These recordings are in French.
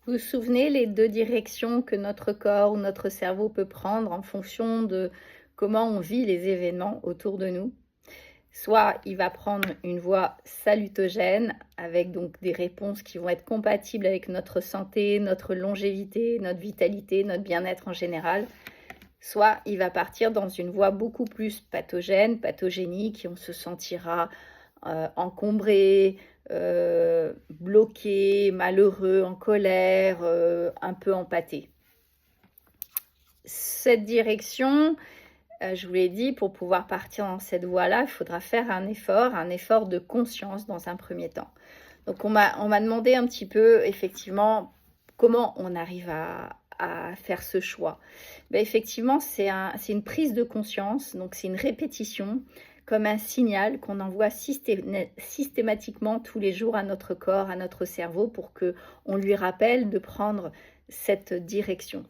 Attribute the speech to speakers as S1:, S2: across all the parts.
S1: Vous vous souvenez les 2 directions que notre corps ou notre cerveau peut prendre en fonction de comment on vit les événements autour de nous? Soit il va prendre une voie salutogène avec donc des réponses qui vont être compatibles avec notre santé, notre longévité, notre vitalité, notre bien-être en général. Soit il va partir dans une voie beaucoup plus pathogène, pathogénique et on se sentira, encombré, bloqué, malheureux, en colère, un peu empâté. Cette direction, je vous l'ai dit, pour pouvoir partir dans cette voie-là, il faudra faire un effort de conscience dans un premier temps. Donc on m'a demandé un petit peu effectivement comment on arrive à faire ce choix. Beh, effectivement, c'est une prise de conscience, donc c'est une répétition comme un signal qu'on envoie systématiquement tous les jours à notre corps, à notre cerveau pour qu'on lui rappelle de prendre cette direction.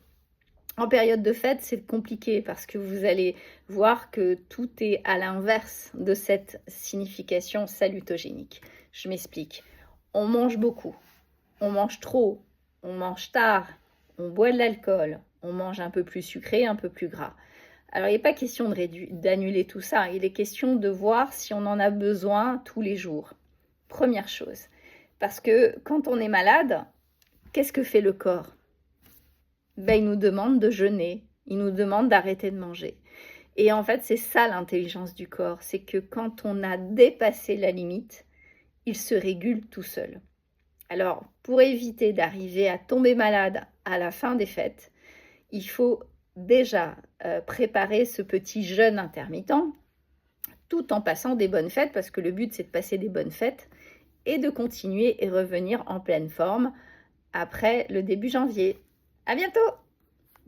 S1: En période de fête, c'est compliqué parce que vous allez voir que tout est à l'inverse de cette signification salutogénique. Je m'explique. On mange beaucoup, on mange trop, on mange tard, on boit de l'alcool, on mange un peu plus sucré, un peu plus gras. Alors, il n'est pas question d'annuler tout ça, il est question de voir si on en a besoin tous les jours. Première chose. Parce que quand on est malade, qu'est-ce que fait le corps? Ben, il nous demande de jeûner, il nous demande d'arrêter de manger. Et en fait, c'est ça l'intelligence du corps, c'est que quand on a dépassé la limite, il se régule tout seul. Alors, pour éviter d'arriver à tomber malade à la fin des fêtes, il faut déjà préparer ce petit jeûne intermittent, tout en passant des bonnes fêtes, parce que le but c'est de passer des bonnes fêtes et de continuer et revenir en pleine forme après le début janvier. À bientôt!